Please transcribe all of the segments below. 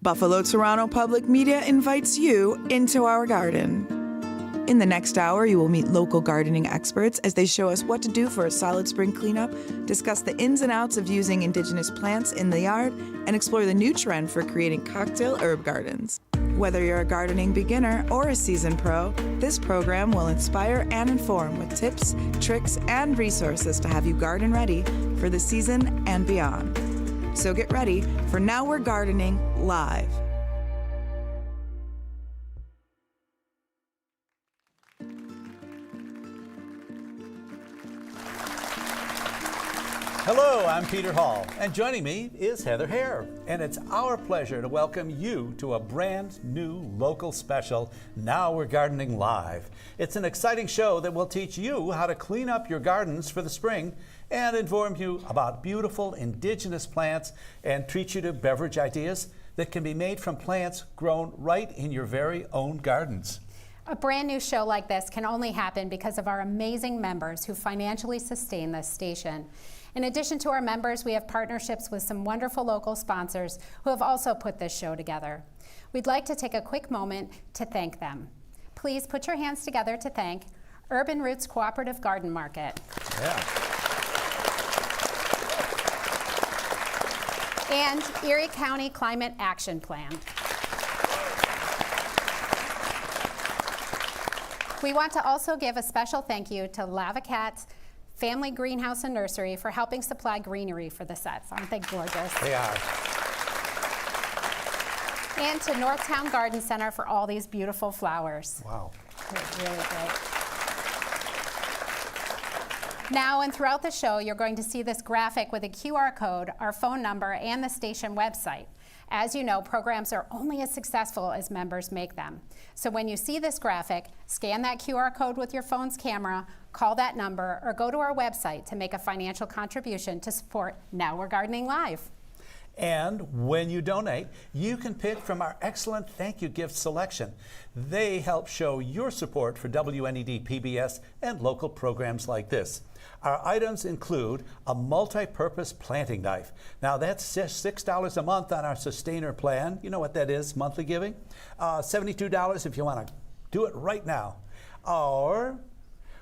Buffalo Toronto Public Media invites you into our garden. In the next hour, you will meet local gardening experts as they show us what to do for a solid spring cleanup, discuss the ins and outs of using indigenous plants in the yard, and explore the new trend for creating cocktail herb gardens. Whether you're a gardening beginner or a seasoned pro, this program will inspire and inform with tips, tricks, and resources to have you garden ready for the season and beyond. So get ready for Now We're Gardening Live. Hello, I'm Peter Hall, and joining me is Heather Hare, and it's our pleasure to welcome you to a brand new local special, Now We're Gardening Live. It's an exciting show that will teach you how to clean up your gardens for the spring and inform you about beautiful indigenous plants and treat you to beverage ideas that can be made from plants grown right in your very own gardens. A brand new show like this can only happen because of our amazing members who financially sustain this station. In addition to our members, we have partnerships with some wonderful local sponsors who have also put this show together. We'd like to take a quick moment to thank them. Please put your hands together to thank Urban Roots Cooperative Garden Market. Yeah. And Erie County Climate Action Plan. We want to also give a special thank you to Lavacat's Family Greenhouse and Nursery for helping supply greenery for the sets. Aren't they gorgeous? They are. And to Northtown Garden Center for all these beautiful flowers. Wow. They're really great. Now and throughout the show, you're going to see this graphic with a QR code, our phone number, and the station website. As you know, programs are only as successful as members make them. So when you see this graphic, scan that QR code with your phone's camera, call that number, or go to our website to make a financial contribution to support Now We're Gardening Live. And when you donate, you can pick from our excellent thank you gift selection. They help show your support for WNED PBS and local programs like this. Our items include a multi-purpose planting knife. Now that's just $6 a month on our Sustainer plan. You know what that is, monthly giving? $72 if you want to do it right now. Or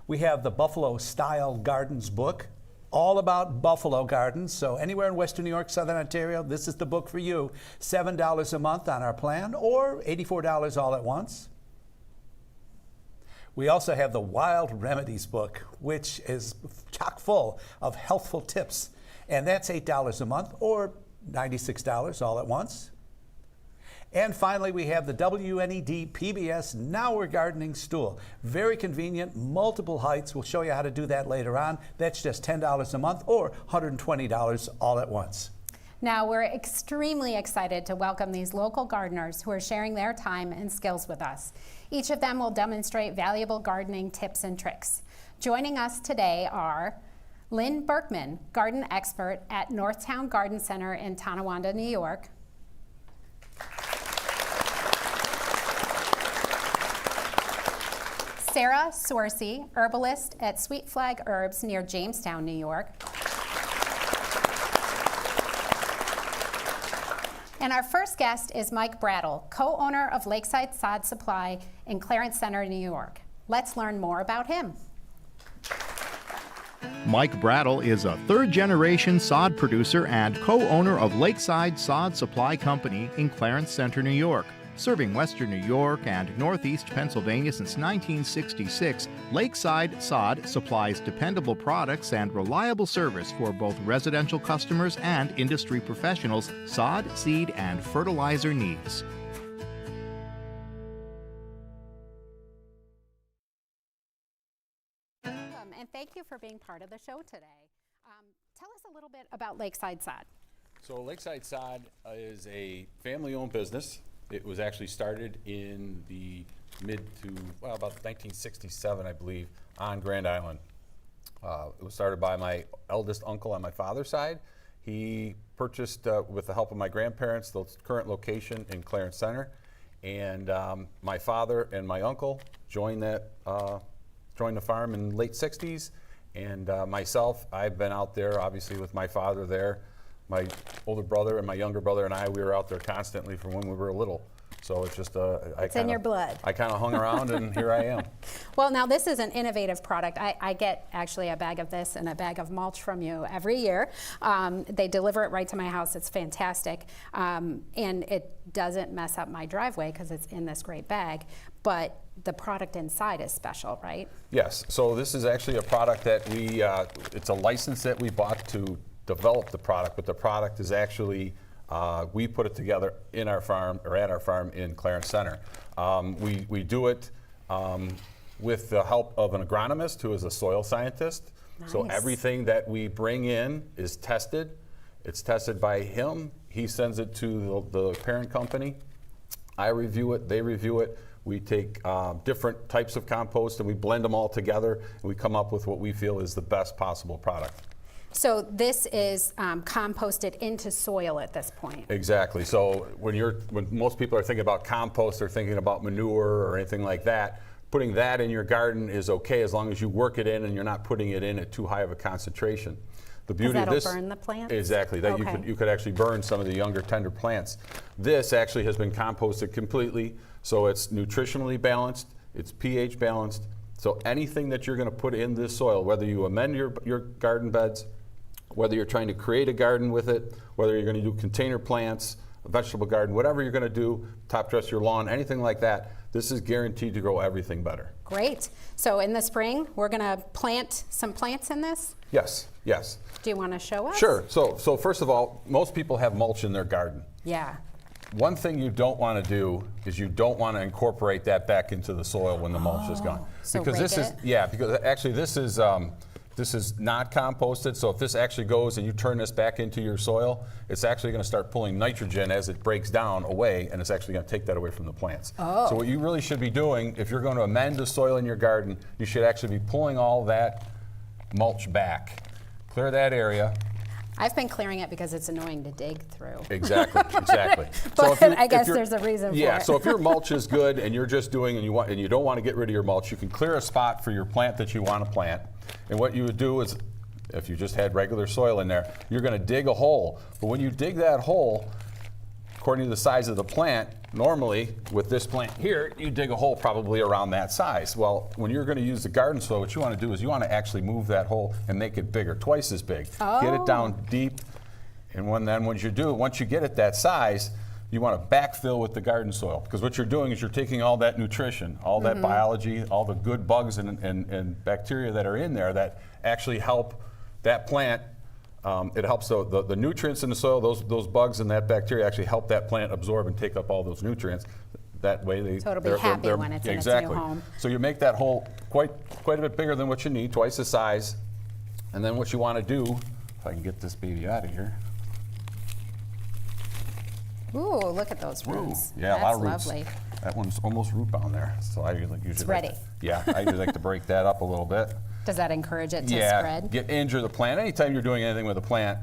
we have the Buffalo Style Gardens book, all about Buffalo gardens. So anywhere in Western New York, Southern Ontario, this is the book for you. $7 a month on our plan, or $84 all at once. We also have the Wild Remedies book, which is chock full of healthful tips. And that's $8 a month, or $96 all at once. And finally, we have the WNED PBS Now We're Gardening Stool. Very convenient, multiple heights. We'll show you how to do that later on. That's just $10 a month or $120 all at once. Now, we're extremely excited to welcome these local gardeners who are sharing their time and skills with us. Each of them will demonstrate valuable gardening tips and tricks. Joining us today are Lynn Birkman, garden expert at Northtown Garden Center in Tonawanda, New York. Sarah Sorci, herbalist at Sweet Flag Herbs near Jamestown, New York. And our first guest is Mike Braddell, co-owner of Lakeside Sod Supply in Clarence Center, New York. Let's learn more about him. Mike Braddell is a third-generation sod producer and co-owner of Lakeside Sod Supply Company in Clarence Center, New York. Serving Western New York and Northeast Pennsylvania since 1966, Lakeside Sod supplies dependable products and reliable service for both residential customers and industry professionals' sod, seed, and fertilizer needs. Welcome, and thank you for being part of the show today. Tell us a little bit about Lakeside Sod. So Lakeside Sod is a family-owned business. It was actually started in the about 1967, I believe, on Grand Island. It was started by my eldest uncle on my father's side. He purchased, with the help of my grandparents, the current location in Clarence Center. And my father and my uncle joined the farm in the late 60s. And myself, I've been out there, obviously, with my father there my older brother and my younger brother and we were out there constantly from when we were little. So it's just, it's in your blood. I kind of hung around and here I am. Well, now this is an innovative product. I get actually a bag of this and a bag of mulch from you every year. They deliver it right to my house. It's fantastic. And it doesn't mess up my driveway because it's in this great bag. But the product inside is special, right? Yes. So this is actually a product that it's a license that we bought to develop the product, but the product is actually we put it together in our farm or at our farm in Clarence Center. We do it with the help of an agronomist who is a soil scientist. Nice. So everything that we bring in is tested. It's tested by him. He sends it to the parent company. I review it, they review it. We take different types of compost and we blend them all together and we come up with what we feel is the best possible product. So this is composted into soil at this point. Exactly. So when most people are thinking about compost, they're thinking about manure or anything like that. Putting that in your garden is okay as long as you work it in and you're not putting it in at too high of a concentration. The beauty of this, burn the plants? Exactly. That Okay. you could actually burn some of the younger tender plants. This actually has been composted completely, so it's nutritionally balanced, it's pH balanced. So anything that you're going to put in this soil, whether you amend your garden beds, whether you're trying to create a garden with it, whether you're going to do container plants, a vegetable garden, whatever you're going to do, top dress your lawn, anything like that, this is guaranteed to grow everything better. Great. So in the spring, we're going to plant some plants in this? Yes, yes. Do you want to show us? Sure. So first of all, most people have mulch in their garden. Yeah. One thing you don't want to do is you don't want to incorporate that back into the soil when the mulch is gone. So because rake this is, it? yeah, because actually this is not composted, so if this actually goes and you turn this back into your soil, it's actually going to start pulling nitrogen as it breaks down away, and it's actually going to take that away from the plants. Oh. So what you really should be doing, if you're going to amend the soil in your garden, you should actually be pulling all that mulch back. Clear that area. I've been clearing it because it's annoying to dig through. Exactly, exactly. But I guess there's a reason for it. Yeah, so if your mulch is good and you're just doing and you don't want to get rid of your mulch, you can clear a spot for your plant that you want to plant. And what you would do is, if you just had regular soil in there, you're going to dig a hole. But when you dig that hole, according to the size of the plant, normally with this plant here, you dig a hole probably around that size. Well, when you're going to use the garden soil, what you want to do is you want to actually move that hole and make it bigger, twice as big. Get it down deep, and once you get it that size, you want to backfill with the garden soil, because what you're doing is you're taking all that nutrition, all that biology, all the good bugs and bacteria that are in there that actually help that plant. It helps the nutrients in the soil, those bugs and that bacteria actually help that plant absorb and take up all those nutrients. That way So it'll be happy when it's in its new home. So you make that hole quite a bit bigger than what you need, twice the size. And then what you want to do, if I can get this baby out of here. Ooh, look at those roots. Yeah, That's a lot of roots. lovely. That one's almost root bound there. So I usually It's ready. I usually like to break that up a little bit. Does that encourage it to Yeah, spread? injure the plant. Anytime you're doing anything with a plant,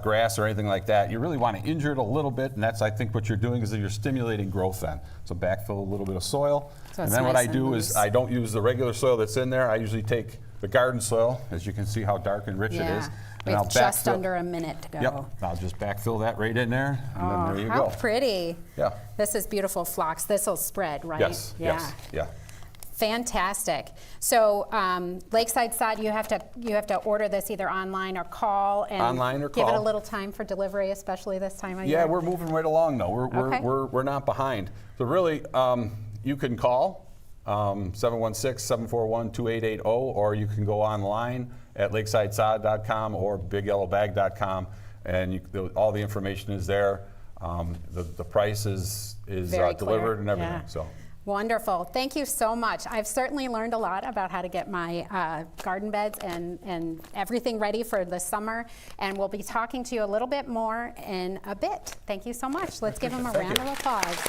grass or anything like that, you really want to injure it a little bit, and that's, I think, what you're doing is that you're stimulating growth then. So backfill a little bit of soil. So and it's then what nice I and do loose. is I don't use the regular soil that's in there. I usually take the garden soil, as you can see how dark and rich it is. We and have just backfill- under a minute to go. Yep, I'll just backfill that right in there, and then there you How go. pretty. Yeah. This is beautiful phlox. This will spread, right? Yes, Yeah. yes, yeah. Fantastic. So Lakeside side, you have to order this either online or call and Online or give it a call. little time for delivery, especially this time of Yeah, year. we're moving right along though. Okay. We're not behind. So really, you can call 716-741-2880, or you can go online at lakesidesod.com or bigyellowbag.com, and all the information is there. The price is Very delivered clear. and everything. Yeah. So. Wonderful. Thank you so much. I've certainly learned a lot about how to get my garden beds and everything ready for the summer, and we'll be talking to you a little bit more in a bit. Thank you so much. Let's give them a round of applause.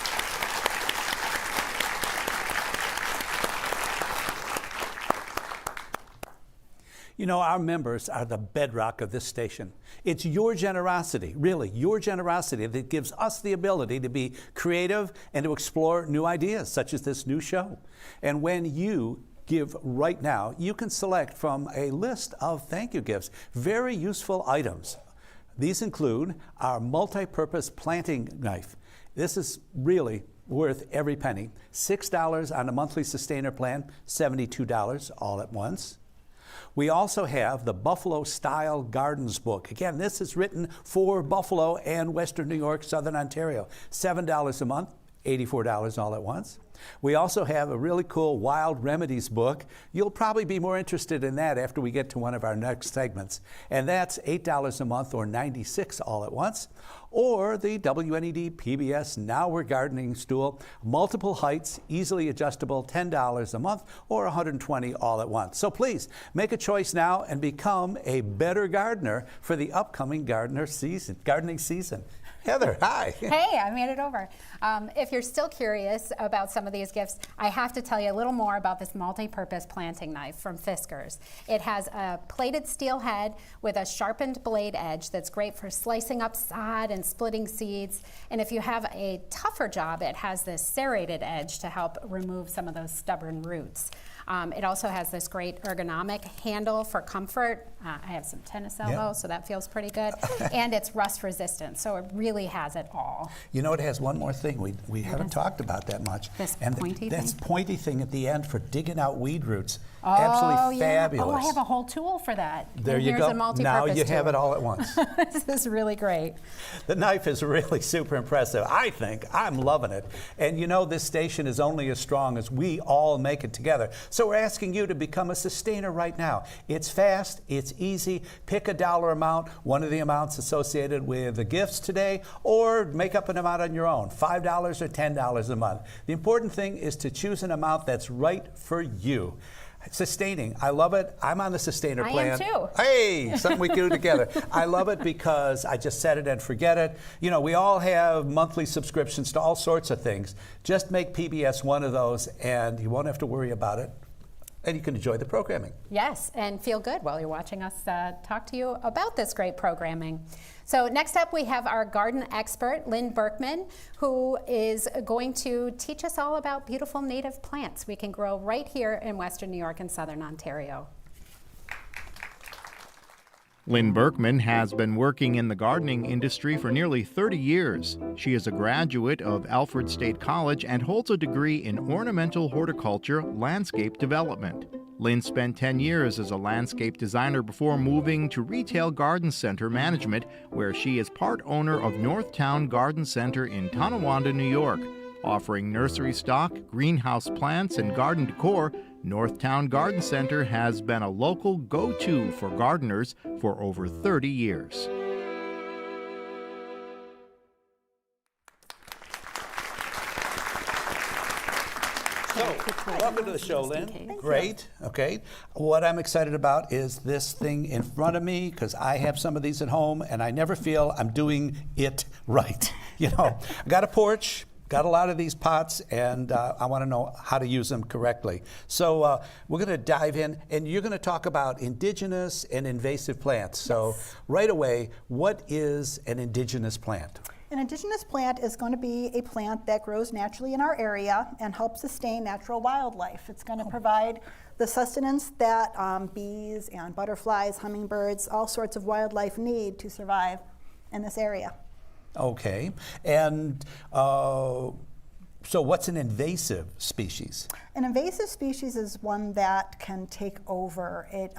You know, our members are the bedrock of this station. It's your generosity, really, your generosity that gives us the ability to be creative and to explore new ideas, such as this new show. And when you give right now, you can select from a list of thank you gifts, very useful items These include our multi-purpose planting knife. This is really worth every penny. $6 on a monthly sustainer plan, $72 all at once. We also have the Buffalo Style Gardens book. Again, this is written for Buffalo and Western New York, Southern Ontario. $7 a month, $84 all at once. We also have a really cool Wild Remedies book. You'll probably be more interested in that after we get to one of our next segments. And that's $8 a month or $96 all at once. Or the WNED PBS Now We're Gardening Stool, multiple heights, easily adjustable, $10 a month or $120 all at once. So please make a choice now and become a better gardener for the upcoming gardening season. Heather, hi. Hey, I made it over. If you're still curious about some of these gifts, I have to tell you a little more about this multi-purpose planting knife from Fiskars. It has a plated steel head with a sharpened blade edge that's great for slicing up sod and splitting seeds. And if you have a tougher job, it has this serrated edge to help remove some of those stubborn roots. It also has this great ergonomic handle for comfort. I have some tennis elbows, so that feels pretty good. And it's rust resistant, so it really has it all. You know, it has one more thing we haven't talked about that much. This and pointy this thing? pointy thing at the end for digging out weed roots. Oh, Absolutely yeah. fabulous. Oh, I have a whole tool for that. There And you here's go. A multi-purpose Now you have tool. it all at once. This is really great. The knife is really super impressive, I think. I'm loving it. And you know, this station is only as strong as we all make it together. So we're asking you to become a sustainer right now. It's fast, it's easy. Pick a dollar amount, one of the amounts associated with the gifts today, or make up an amount on your own, $5 or $10 a month. The important thing is to choose an amount that's right for you. Sustaining, I love it. I'm on the sustainer plan. I am too. Hey, something we can do together. I love it because I just set it and forget it. You know, we all have monthly subscriptions to all sorts of things. Just make PBS one of those and you won't have to worry about it. And you can enjoy the programming. Yes, and feel good while you're watching us talk to you about this great programming. So next up we have our garden expert, Lynn Birkman, who is going to teach us all about beautiful native plants we can grow right here in Western New York and Southern Ontario. Lynn Birkman has been working in the gardening industry for nearly 30 years. She is a graduate of Alfred State College and holds a degree in ornamental horticulture landscape development. Lynn spent 10 years as a landscape designer before moving to retail garden center management, where she is part owner of Northtown Garden Center in Tonawanda, New York. Offering nursery stock, greenhouse plants, and garden decor, Northtown Garden Center has been a local go-to for gardeners for over 30 years. So, welcome to the show, Lynn. Great. Okay. What I'm excited about is this thing in front of me, because I have some of these at home, and I never feel I'm doing it right. You know, I got a porch. Got a lot of these pots, and I want to know how to use them correctly. So we're going to dive in, and you're going to talk about indigenous and invasive plants. So right away, what is an indigenous plant? An indigenous plant is going to be a plant that grows naturally in our area and helps sustain natural wildlife. It's going to provide the sustenance that bees and butterflies, hummingbirds, all sorts of wildlife need to survive in this area. Okay, and so what's an invasive species? An invasive species is one that can take over. It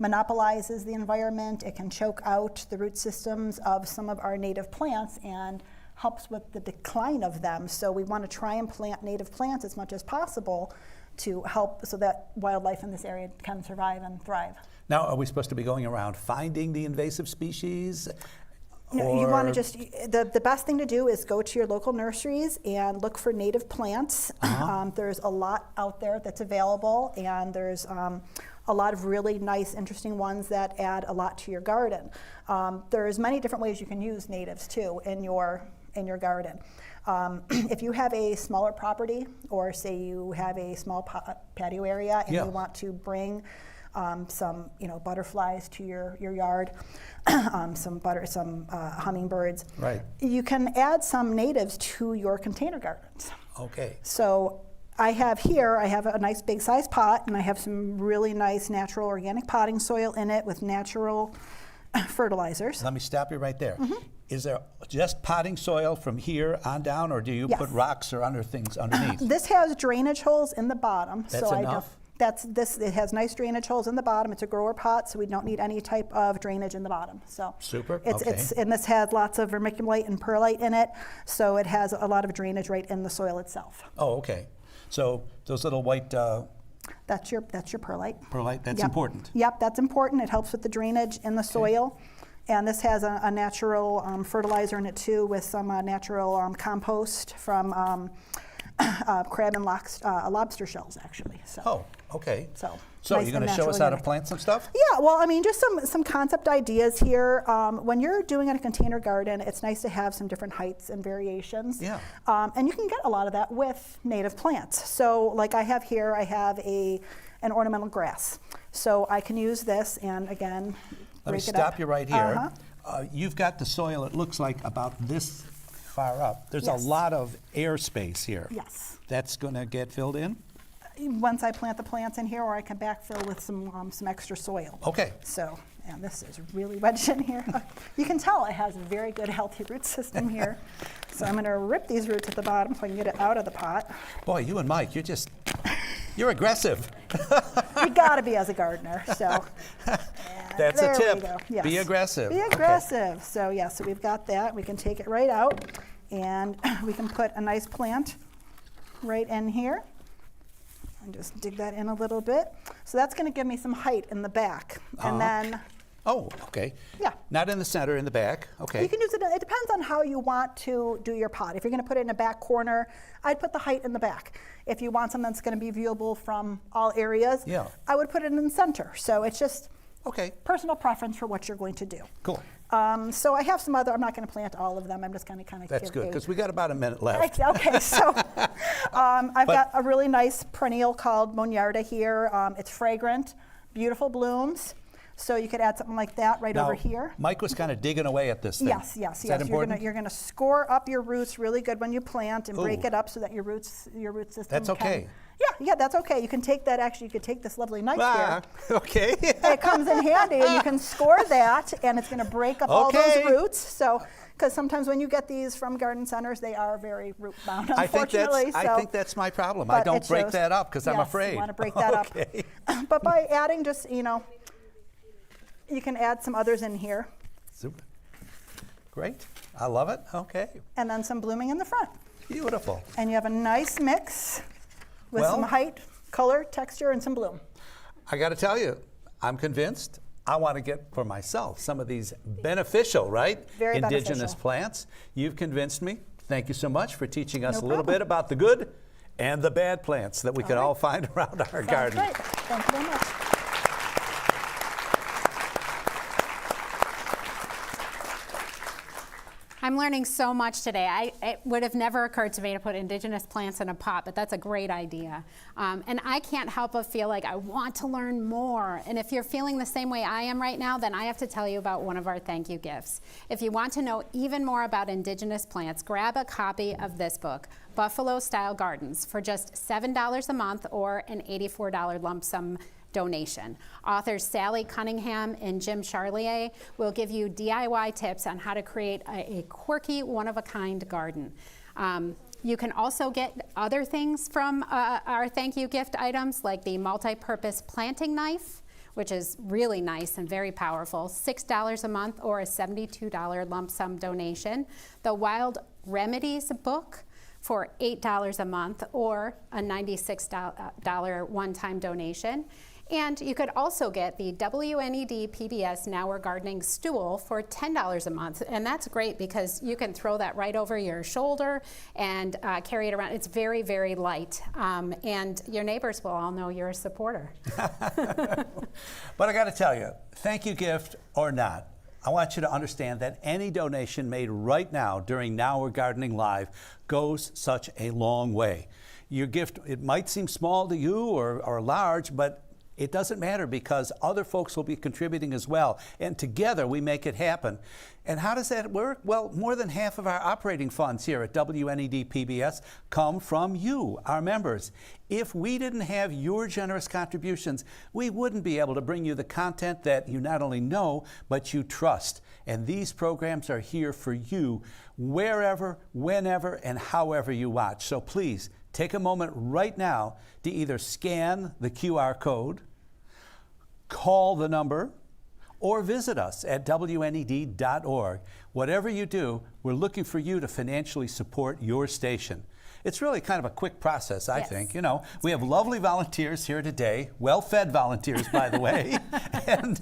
monopolizes the environment. It can choke out the root systems of some of our native plants and helps with the decline of them. So we want to try and plant native plants as much as possible to help so that wildlife in this area can survive and thrive. Now, are we supposed to be going around finding the invasive species? No, you want to just, the best thing to do is go to your local nurseries and look for native plants. There's a lot out there that's available, and there's a lot of really nice, interesting ones that add a lot to your garden. There's many different ways you can use natives too in your garden. If you have a smaller property, or say you have a small patio area and you want to bring some butterflies to your yard, some hummingbirds. Right. You can add some natives to your container gardens. Okay. So I have a nice big size pot, and I have some really nice natural organic potting soil in it with natural fertilizers. Let me stop you right there. Mm-hmm. Is there just potting soil from here on down, or do you Yes. put rocks or other things underneath? This has drainage holes in the bottom. That's so enough? It has nice drainage holes in the bottom. It's a grower pot, so we don't need any type of drainage in the bottom. So Super, and this has lots of vermiculite and perlite in it, so it has a lot of drainage right in the soil itself. Oh, okay. So those little white That's your perlite. perlite, that's Yep. important. Yep, that's important. It helps with the drainage in the soil. And this has a natural fertilizer in it too, with some natural compost from crab and lobster shells, actually. So. Oh, okay. So you're nice going and to show us natural how to organic. plant some stuff? Yeah, well, I mean, just some concept ideas here. When you're doing a container garden, it's nice to have some different heights and variations. Yeah. And you can get a lot of that with native plants. So like I have here, I have an ornamental grass. So I can use this and again, Let me break it stop up. you right here. Uh-huh. You've got the soil, it looks like about this far up. There's Yes. a lot of air space here. Yes. That's going to get filled in? Once I plant the plants in here, or I can backfill with some extra soil. Okay. So, and this is really wedged in here. You can tell it has a very good, healthy root system here. So I'm going to rip these roots at the bottom so I can get it out of the pot. Boy, you and Mike, you're aggressive. You got to be as a gardener. So That's there a we tip. go. Yes. Be aggressive. Be Okay. aggressive. So yeah, so we've got that. We can take it right out, and we can put a nice plant right in here. And just dig that in a little bit. So that's going to give me some height in the back. And then Oh, okay. Yeah. Not in the center, in the back. Okay. you can use it, it depends on how you want to do your pot. If you're going to put it in a back corner, I'd put the height in the back. If you want something that's going to be viewable from all areas, Yeah. I would put it in the center. So it's just Okay. personal preference for what you're going to do. Cool. So I have some other, I'm not going to plant all of them. I'm just going to kind of That's good, because we got about a minute left. Okay, so I've got a really nice perennial called Monarda here. It's fragrant, beautiful blooms. So you could add something like that right Now, over here. Mike was kind of digging away at this thing. Yes. Is that You're important? gonna score up your roots really good when you plant and break Ooh. it up so that your root system. That's okay. Yeah, that's okay. You can take that. Actually, you could take this lovely knife here. Okay. It comes in handy, and you can score that, and it's going to break up all Okay. those roots. So, because sometimes when you get these from garden centers, they are very root bound, unfortunately. I think that's my problem. I but don't it break shows- that up because I'm yes, afraid. You want to break that Okay. up. But by adding just, you can add some others in here, Super. Great. I love it. Okay. and then some blooming in the front. Beautiful. And you have a nice mix with Well- some height, color, texture, and some bloom. I got to tell you, I'm convinced I want to get for myself some of these beneficial, right? Very indigenous beneficial. plants. You've convinced me. Thank you so much for teaching us No a little problem. bit about the good and the bad plants that we can all find around our Sounds garden. great. Thank you very much. I'm learning so much today. It would have never occurred to me to put indigenous plants in a pot, but that's a great idea. And I can't help but feel like I want to learn more. And if you're feeling the same way I am right now, then I have to tell you about one of our thank you gifts. If you want to know even more about indigenous plants, grab a copy of this book, Buffalo Style Gardens, for just $7 a month or an $84 lump sum donation. Authors Sally Cunningham and Jim Charlier will give you DIY tips on how to create a quirky, one-of-a-kind garden. You can also get other things from our thank you gift items, like the multi-purpose planting knife, which is really nice and very powerful, $6 a month or a $72 lump sum donation. The Wild Remedies book for $8 a month or a $96 one-time donation. And you could also get the WNED PBS Now We're Gardening Stool for $10 a month. And that's great because you can throw that right over your shoulder and carry it around. It's very, very light. And your neighbors will all know you're a supporter. But I got to tell you, thank you gift or not, I want you to understand that any donation made right now during Now We're Gardening Live goes such a long way. Your gift, it might seem small to you or large, but It doesn't matter because other folks will be contributing as well. And together we make it happen. And how does that work? Well, more than half of our operating funds here at WNED PBS come from you, our members. If we didn't have your generous contributions, we wouldn't be able to bring you the content that you not only know, but you trust. And these programs are here for you wherever, whenever, and however you watch. So please take a moment right now to either scan the QR code, call the number, or visit us at WNED.org. Whatever you do, we're looking for you to financially support your station. It's really kind of a quick process, I think. You know, we have lovely volunteers here today, well-fed volunteers, by the way, and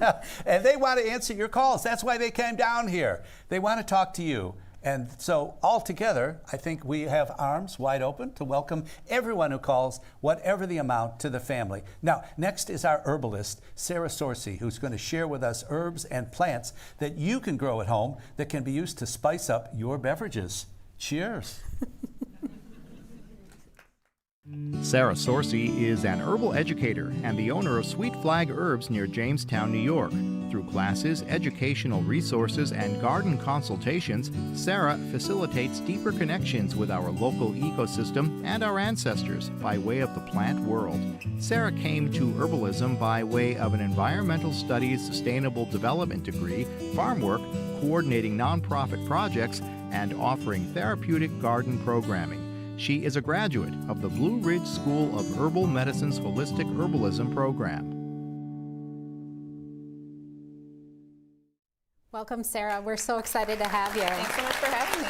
they want to answer your calls. That's why they came down here. They want to talk to you. And so all together, I think we have arms wide open to welcome everyone who calls, whatever the amount, to the family. Now, next is our herbalist, Sorci, who's going to share with us herbs and plants that you can grow at home that can be used to spice up your beverages. Cheers. Sarah Sorci is an herbal educator and the owner of Sweet Flag Herbs near Jamestown, New York. Through classes, educational resources, and garden consultations, Sarah facilitates deeper connections with our local ecosystem and our ancestors by way of the plant world. Sarah came to herbalism by way of an environmental studies sustainable development degree, farm work, coordinating nonprofit projects, and offering therapeutic garden programming. She is a graduate of the Blue Ridge School of Herbal Medicine's Holistic Herbalism program. Welcome, Sarah. We're so excited to have you. Thanks so much for having me.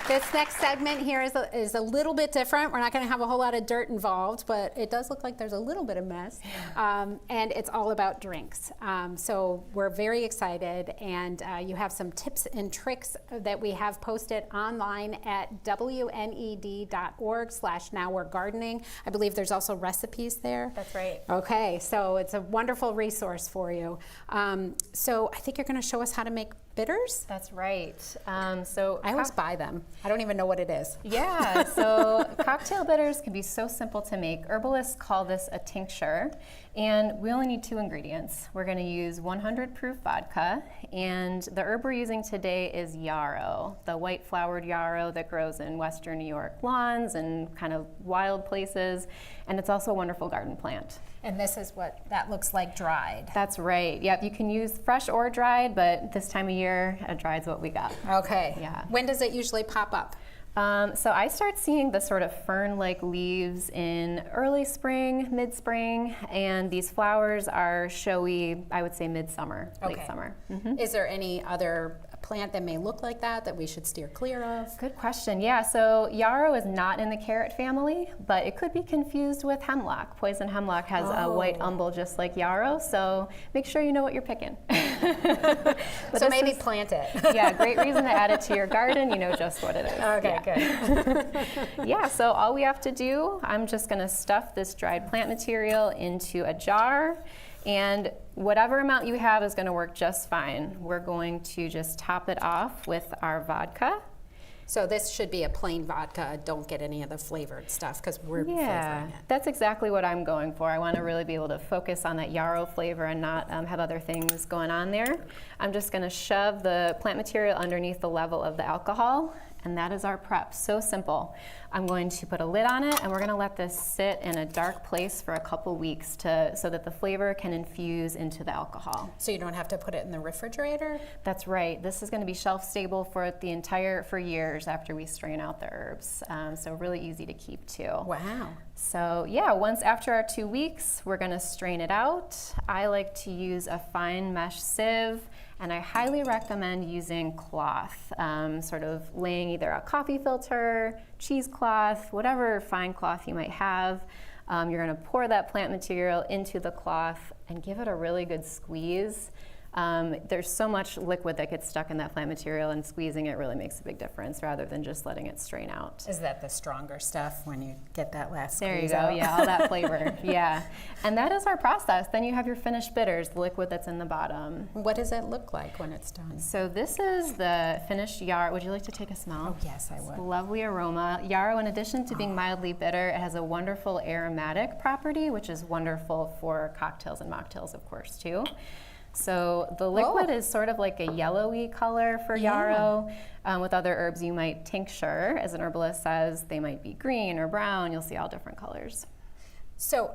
This next segment here is a little bit different. We're not going to have a whole lot of dirt involved, but it does look like there's a little bit of mess. And it's all about drinks. So we're very excited, and you have some tips and tricks that we have posted online at WNED.org/nowwe'regardening. I believe there's also recipes there. That's right. Okay, so it's a wonderful resource for you. So I think you're going to show us how to make bitters? That's right. So I always buy them. I don't even know what it is. Yeah, so cocktail bitters can be so simple to make. Herbalists call this a tincture, and we only need 2 ingredients. We're going to use 100 proof vodka, and the herb we're using today is yarrow, the white flowered yarrow that grows in western New York lawns and kind of wild places, and it's also a wonderful garden plant. And this is what that looks like dried. That's right. Yep, you can use fresh or dried, but this time of year, dried's what we got. Okay. Yeah. When does it usually pop up? So I start seeing the sort of fern-like leaves in early spring, mid-spring, and these flowers are showy, I would say midsummer, late summer. Mm-hmm. Is there any other plant that may look like that we should steer clear of? Good question. Yeah, so yarrow is not in the carrot family, but it could be confused with hemlock. Poison hemlock has a white umbel just like yarrow, so make sure you know what you're picking. So maybe plant it. Yeah, great reason to add it to your garden. You know just what it is. Okay, good. Yeah, so all we have to do, I'm just going to stuff this dried plant material into a jar, and whatever amount you have is going to work just fine. We're going to just top it off with our vodka. So this should be a plain vodka. Don't get any of the flavored stuff because we're flavoring it. That's exactly what I'm going for. I want to really be able to focus on that yarrow flavor and not have other things going on there. I'm just going to shove the plant material underneath the level of the alcohol, and that is our prep. So simple. I'm going to put a lid on it, and we're going to let this sit in a dark place for a couple weeks so that the flavor can infuse into the alcohol. So you don't have to put it in the refrigerator? That's right. This is going to be shelf stable for years after we strain out the herbs. So really easy to keep too. Wow. So yeah, once after our 2 weeks, we're going to strain it out. I like to use a fine mesh sieve, and I highly recommend using cloth, sort of laying either a coffee filter, cheesecloth, whatever fine cloth you might have. You're going to pour that plant material into the cloth and give it a really good squeeze. There's so much liquid that gets stuck in that plant material, and squeezing it really makes a big difference rather than just letting it strain out. Is that the stronger stuff when you get that last There you squeeze go, out? yeah, all that flavor, yeah. And that is our process. Then you have your finished bitters, the liquid that's in the bottom. What does it look like when it's done? So this is the finished yarrow. Would you like to take a smell? Oh, yes, I would. Lovely aroma. Yarrow, in addition to being mildly bitter, it has a wonderful aromatic property, which is wonderful for cocktails and mocktails, of course, too. So the liquid is sort of like a yellowy color for yarrow. With other herbs, you might tincture, as an herbalist says. They might be green or brown. You'll see all different colors. So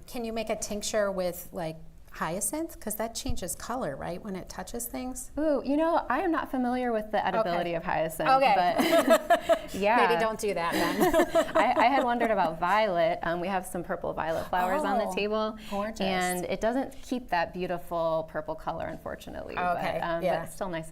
can you make a tincture with like hyacinth? Because that changes color, right, when it touches things? Ooh, you know, I am not familiar with the edibility of hyacinth. Okay. But yeah. Maybe don't do that then. I had wondered about violet. We have some purple violet flowers on the table. Gorgeous. And it doesn't keep that beautiful purple color, unfortunately. Okay, But yeah. it's still a nice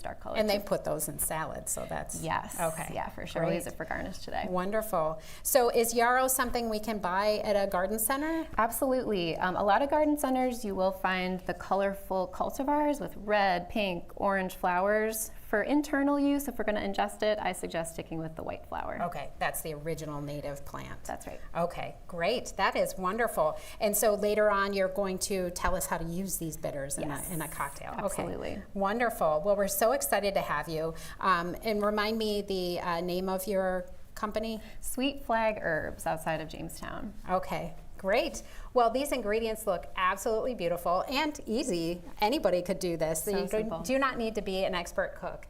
dark color. And they too. put those in salads, so that's... Yes. Okay. Yeah, for sure. We'll Great. use it for garnish today. Wonderful. So is yarrow something we can buy at a garden center? Absolutely. A lot of garden centers, you will find the colorful cultivars with red, pink, orange flowers. For internal use, if we're going to ingest it, I suggest sticking with the white flower. Okay, that's the original native plant. That's right. Okay, great. That is wonderful. And so later on, you're going to tell us how to use these bitters in a cocktail. Absolutely. Okay. Wonderful. Well, we're so excited to have you. And remind me the name of your company? Sweet Flag Herbs outside of Jamestown. Okay. Great. Well, these ingredients look absolutely beautiful and easy. Anybody could do this. So You simple. do not need to be an expert cook.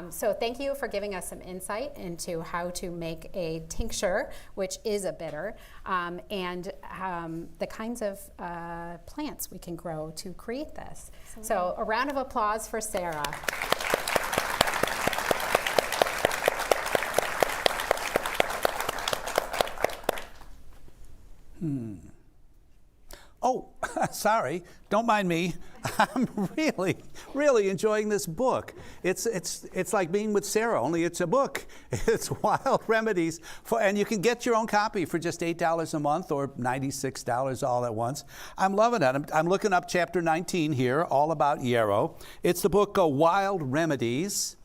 So thank you for giving us some insight into how to make a tincture, which is a bitter, and the kinds of plants we can grow to create this. So a round of applause for Sarah. Oh, sorry, don't mind me. I'm really enjoying this book. It's like being with Sarah, only it's a book. It's Wild Remedies, and you can get your own copy for just $8 a month or $96 all at once. I'm loving it. I'm looking up chapter 19 here, all about yarrow. It's the book Wild Remedies,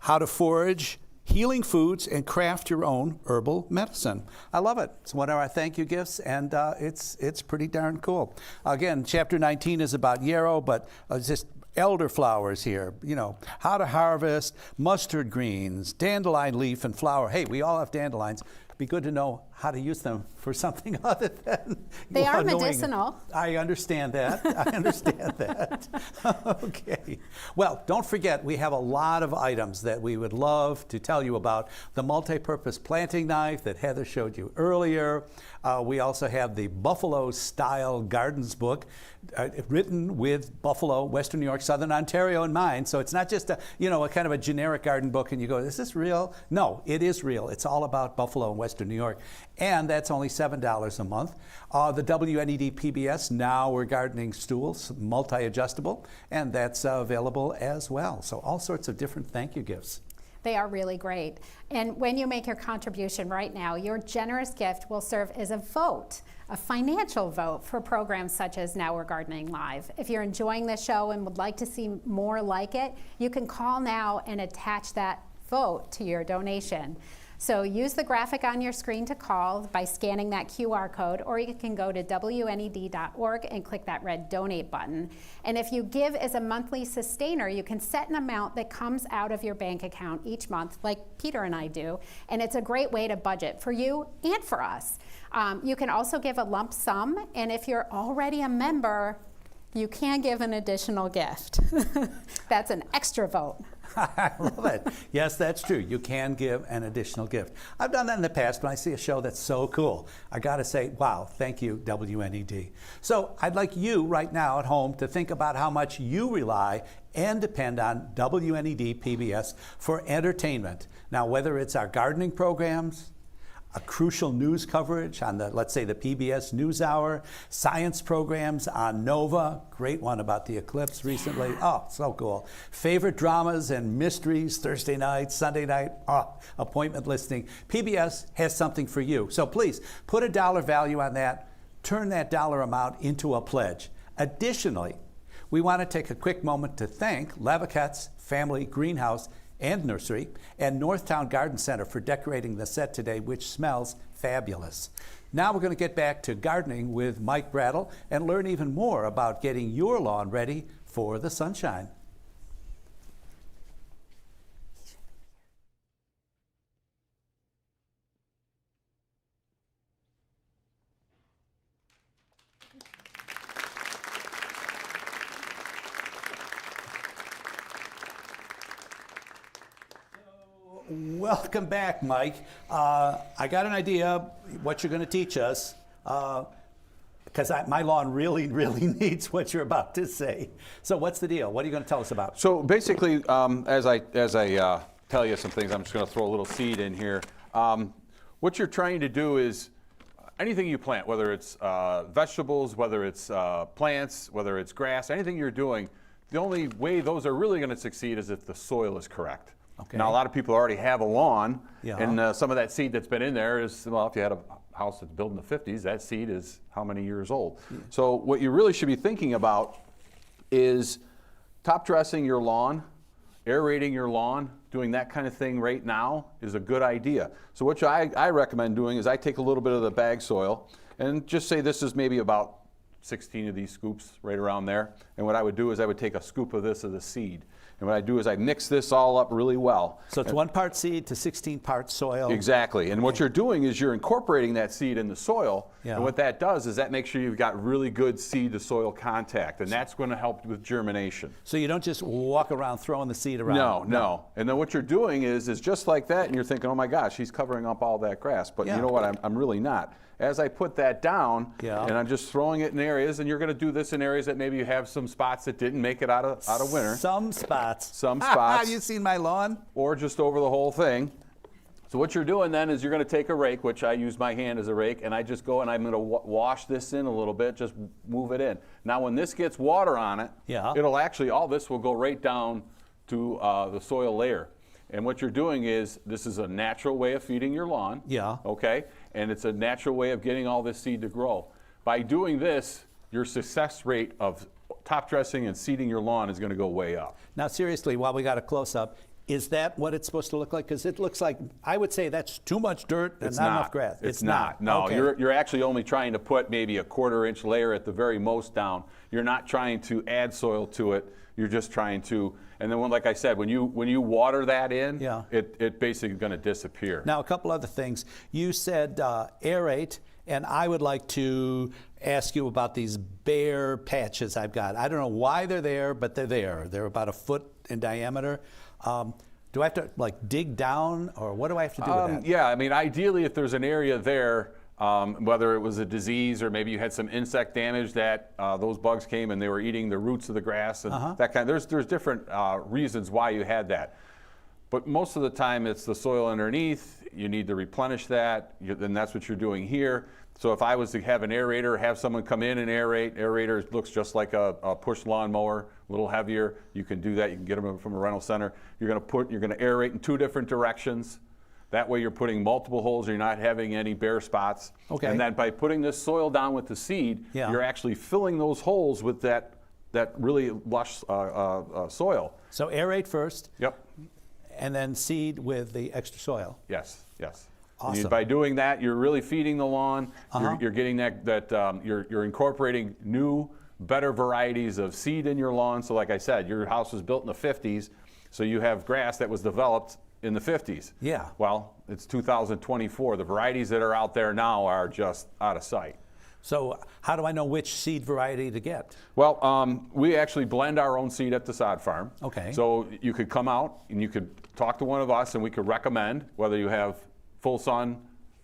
How to Forage Healing Foods and Craft Your Own Herbal Medicine. I love it. It's one of our thank you gifts, and it's pretty darn cool. Again, chapter 19 is about yarrow, but just elderflowers here, you know, how to harvest mustard greens, dandelion leaf and flower. Hey, we all have dandelions. Be good to know how to use them for something other than They are knowing. medicinal. I understand that. I understand that. Okay. Well, don't forget, we have a lot of items that we would love to tell you about. The multi-purpose planting knife that Heather showed you earlier. We also have the Buffalo Style Gardens book, written with Buffalo, Western New York, Southern Ontario in mind. So it's not just a kind of a generic garden book and you go, is this real? No, it is real. It's all about Buffalo and Western New York. And that's only $7 a month. The WNED PBS, Now We're Gardening Stools, multi-adjustable, and that's available as well. So all sorts of different thank you gifts. They are really great. And when you make your contribution right now, your generous gift will serve as a vote, a financial vote for programs such as Now We're Gardening Live. If you're enjoying this show and would like to see more like it, you can call now and attach that vote to your donation. So use the graphic on your screen to call by scanning that QR code, or you can go to WNED.org and click that red donate button. And if you give as a monthly sustainer, you can set an amount that comes out of your bank account each month, like Peter and I do, and it's a great way to budget for you and for us. You can also give a lump sum, and if you're already a member, you can give an additional gift. That's an extra vote. I love it. Yes, that's true. You can give an additional gift. I've done that in the past when I see a show that's so cool. I got to say, wow, thank you, WNED. So I'd like you right now at home to think about how much you rely and depend on WNED PBS for entertainment. Now, whether it's our gardening programs, a crucial news coverage on let's say the PBS NewsHour, science programs on Nova, great one about the eclipse recently. Oh, so cool. Favorite dramas and mysteries, Thursday night, Sunday night, appointment listing. PBS has something for you. So please, put a dollar value on that, turn that dollar amount into a pledge. Additionally, we want to take a quick moment to thank Lavaquette's Family Greenhouse and Nursery and Northtown Garden Center for decorating the set today, which smells fabulous. Now we're going to get back to gardening with Mike Braddell and learn even more about getting your lawn ready for the sunshine. Welcome back, Mike. I got an idea what you're going to teach us, because my lawn really needs what you're about to say. So what's the deal? What are you going to tell us about? So basically, as I tell you some things, I'm just going to throw a little seed in here. What you're trying to do is anything you plant, whether it's vegetables, whether it's plants, whether it's grass, anything you're doing, the only way those are really going to succeed is if the soil is correct. Okay. Now, a lot of people already have a lawn, Yeah. and some of that seed that's been in there is, well, if you had a house that's built in the 50s, that seed is how many years old? Yeah. So what you really should be thinking about is top dressing your lawn, aerating your lawn, doing that kind of thing right now is a good idea. So what I recommend doing is I take a little bit of the bag soil and just say this is maybe about 16 of these scoops right around there. And what I would do is I would take a scoop of this of the seed. And what I do is I mix this all up really well. So it's 1 part seed to 16 parts soil. Exactly. And what you're doing is you're incorporating that seed in the soil. Yeah. And what that does is that makes sure you've got really good seed to soil contact. And that's going to help with germination. So you don't just walk around throwing the seed around. No. And then what you're doing is just like that, and you're thinking, oh my gosh, he's covering up all that grass. But Yeah. you know what? I'm really not. As I put that down, Yeah. and I'm just throwing it in areas, and you're going to do this in areas that maybe you have some spots that didn't make it out of winter. Some spots. Some spots. Have you seen my lawn? Or just over the whole thing. So what you're doing then is you're going to take a rake, which I use my hand as a rake, and I just go and I'm going to wash this in a little bit, just move it in. Now when this gets water on it, Yeah. it'll actually, all this will go right down to the soil layer. And what you're doing is, this is a natural way of feeding your lawn. Yeah. Okay? And it's a natural way of getting all this seed to grow. By doing this, your success rate of top dressing and seeding your lawn is going to go way up. Now seriously, while we got a close-up, is that what it's supposed to look like? Because it looks like, I would say that's too much dirt and not enough grass. It's not. No, Okay. you're actually only trying to put maybe a 1/4 inch layer at the very most down. You're not trying to add soil to it. You're just trying to, and then like I said, when you water that in, Yeah. it basically going to disappear. Now, a couple other things. You said aerate, and I would like to ask you about these bare patches I've got. I don't know why they're there, but they're there. They're about 1 foot in diameter. Do I have to like dig down, or what do I have to do with that? Yeah, I mean, ideally, if there's an area there, whether it was a disease or maybe you had some insect damage that those bugs came and they were eating the roots of the grass and that kind. There's different reasons why you had that, but most of the time it's the soil underneath. You need to replenish that. Then that's what you're doing here. So if I was to have an aerator, have someone come in and aerate, aerator looks just like a push lawnmower, a little heavier. You can do that. You can get them from a rental center. You're going to aerate in 2 different directions. That way you're putting multiple holes, you're not having any bare spots. Okay. And then by putting this soil down with the seed, Yeah. you're actually filling those holes with that really lush soil. So aerate first, Yep. and then seed with the extra soil. Yes. Yes. Awesome. By doing that, you're really feeding the lawn. You're getting you're incorporating new, better varieties of seed in your lawn. So like I said, your house was built in the 50s, so you have grass that was developed in the 50s. Yeah. Well, it's 2024. The varieties that are out there now are just out of sight. So how do I know which seed variety to get? Well, we actually blend our own seed at the sod farm. Okay. So you could come out and you could talk to one of us and we could recommend whether you have full sun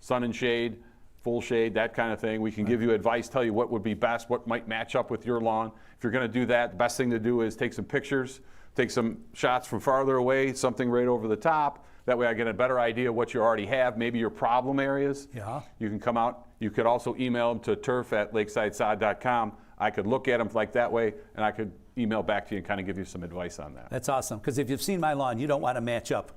and shade, full shade, that kind of thing. We can give you advice, tell you what would be best, what might match up with your lawn. If you're going to do that, the best thing to do is take some pictures, take some shots from farther away, something right over the top. That way I get a better idea of what you already have, maybe your problem areas. Yeah. You can come out. You could also email them to turf@lakesidesod.com. I could look at them like that way, and I could email back to you and kind of give you some advice on that. That's awesome, because if you've seen my lawn, you don't want to match up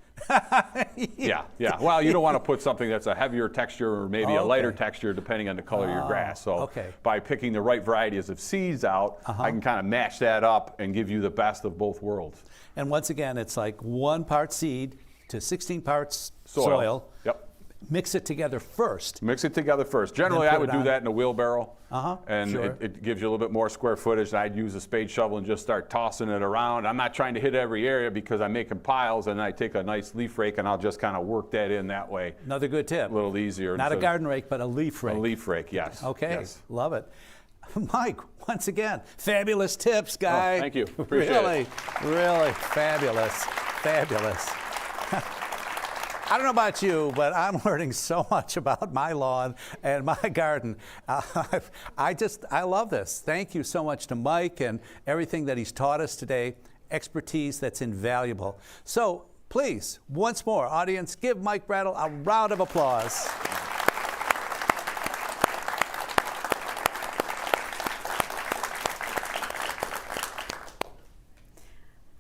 Yeah. Well, you don't want to put something that's a heavier texture or maybe a lighter texture depending on the color of your grass. So by picking the right varieties of seeds out, I can kind of match that up and give you the best of both worlds. And once again, it's like 1 part seed to 16 parts soil. Yep. Mix it together first. Mix it together first. Generally, I would do that in a wheelbarrow. And sure. it gives you a little bit more square footage. And I'd use a spade shovel and just start tossing it around. I'm not trying to hit every area because I'm making piles, and I take a nice leaf rake and I'll just kind of work that in that way. Another good tip. A little easier. Not a garden rake, but a leaf rake. A leaf rake, yes. Okay, yes. Love it. Mike, once again, fabulous tips, guy. Oh, thank you. Appreciate it. Really fabulous. Fabulous. I don't know about you, but I'm learning so much about my lawn and my garden. I love this. Thank you so much to Mike and everything that he's taught us today. Expertise that's invaluable. So please, once more, audience, give Mike Braddell a round of applause.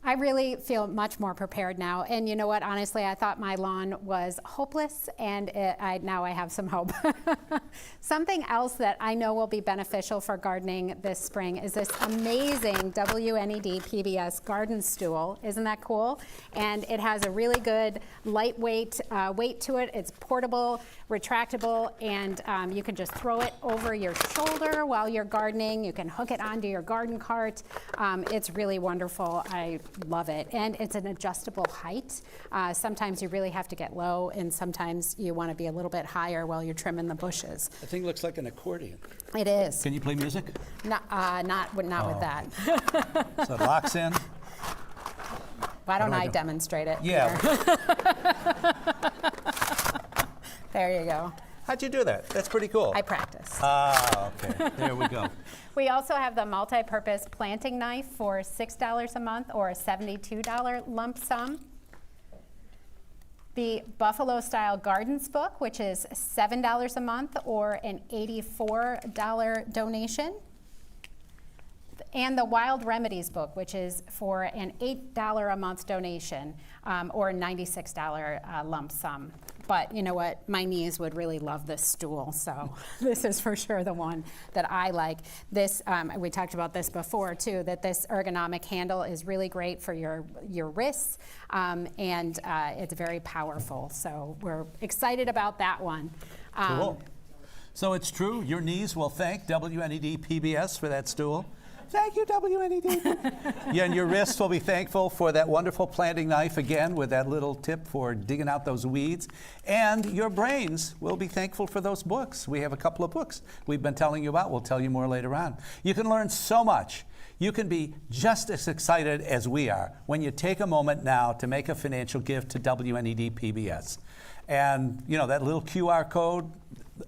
I really feel much more prepared now. And you know what? Honestly, I thought my lawn was hopeless, and now I have some hope. Something else that I know will be beneficial for gardening this spring is this amazing WNED PBS garden stool. Isn't that cool? And it has a really good lightweight weight to it. It's portable, retractable, and you can just throw it over your shoulder while you're gardening. You can hook it onto your garden cart. It's really wonderful. I love it. And it's an adjustable height. Sometimes you really have to get low, and sometimes you want to be a little bit higher while you're trimming the bushes. The thing looks like an accordion. It is. Can you play music? Not with that. So it locks in. Why don't I demonstrate it? Yeah. There you go. How'd you do that? That's pretty cool. I practice. Okay. There we go. We also have the multi-purpose planting knife for $6 a month or a $72 lump sum. The Buffalo Style Gardens book, which is $7 a month or an $84 donation. And the Wild Remedies book, which is for an $8 a month donation or a $96 lump sum. But you know what? My knees would really love this stool, so this is for sure the one that I like. This, we talked about this before too, that this ergonomic handle is really great for your wrists, and it's very powerful. So we're excited about that one. Cool. So it's true, your knees will thank WNED PBS for that stool. Thank you, WNED. Yeah, and your wrists will be thankful for that wonderful planting knife, again, with that little tip for digging out those weeds. And your brains will be thankful for those books. We have a couple of books we've been telling you about. We'll tell you more later on. You can learn so much. You can be just as excited as we are when you take a moment now to make a financial gift to WNED PBS. And, you know, that little QR code,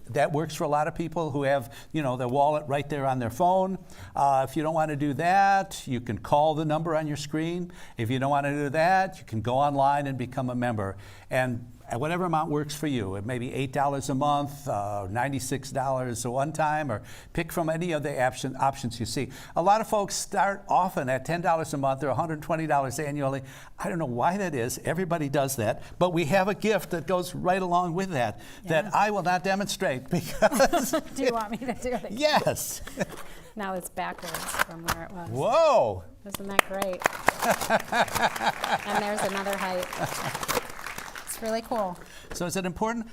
that works for a lot of people who have, you know, their wallet right there on their phone. If you don't want to do that, you can call the number on your screen. If you don't want to do that, you can go online and become a member. And at whatever amount works for you, it may be $8 a month, $96 a one time, or pick from any of the options you see. A lot of folks start often at $10 a month or $120 annually. I don't know why that is. Everybody does that. But we have a gift that goes right along with that, that I will not demonstrate because... Do you want me to do it again? Yes. Now it's backwards from where it was. Whoa. Isn't that great? And there's another height. Really cool. So is it important?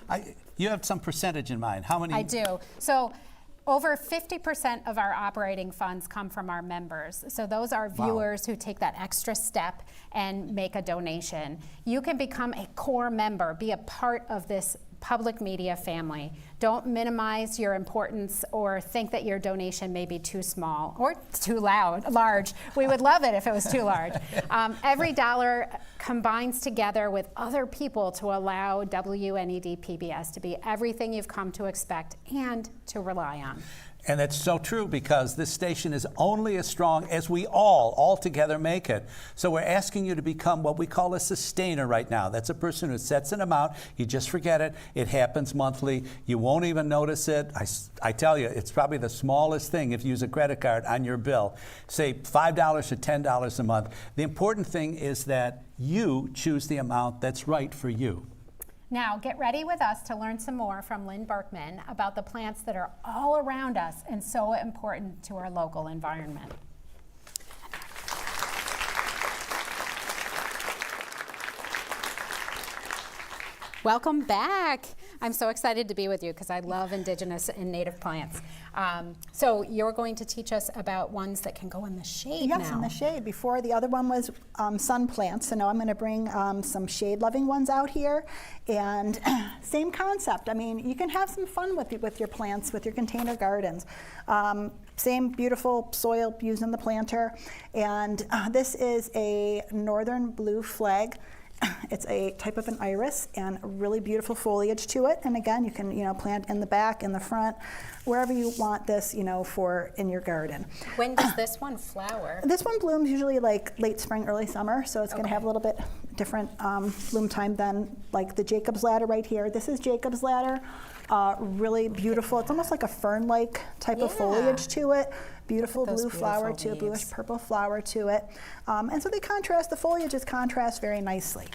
You have some percentage in mind. How many? I do. So over 50% of our operating funds come from our members. So those are viewers who take that extra step and make a donation. You can become a core member, be a part of this public media family. Don't minimize your importance or think that your donation may be too small or too large. We would love it if it was too large. Every dollar combines together with other people to allow WNED PBS to be everything you've come to expect and to rely on. And that's so true, because this station is only as strong as we all together make it. So we're asking you to become what we call a sustainer right now. That's a person who sets an amount, you just forget it, it happens monthly, you won't even notice it. I tell you, it's probably the smallest thing if you use a credit card on your bill. Say $5 to $10 a month. The important thing is that you choose the amount that's right for you. Now, get ready with us to learn some more from Lynn Birkman about the plants that are all around us and so important to our local environment. Welcome back. I'm so excited to be with you because I love indigenous and native plants. So you're going to teach us about ones that can go in the shade now. Yes, in the shade. Before, the other one was sun plants, so now I'm going to bring some shade-loving ones out here. And same concept. I mean, you can have some fun with your plants, with your container gardens. Same beautiful soil used in the planter. And this is a northern blue flag. It's a type of an iris and really beautiful foliage to it. And again, you can plant in the back, in the front, wherever you want this for in your garden. When does this one flower? This one blooms usually like late spring, early summer, so it's going to have a little bit different bloom time than like the Jacob's ladder right here. This is Jacob's ladder. Really beautiful. It's almost like a fern-like type of foliage to it. Beautiful blue flower to a bluish purple flower to it. And so they contrast, the foliages contrast very nicely.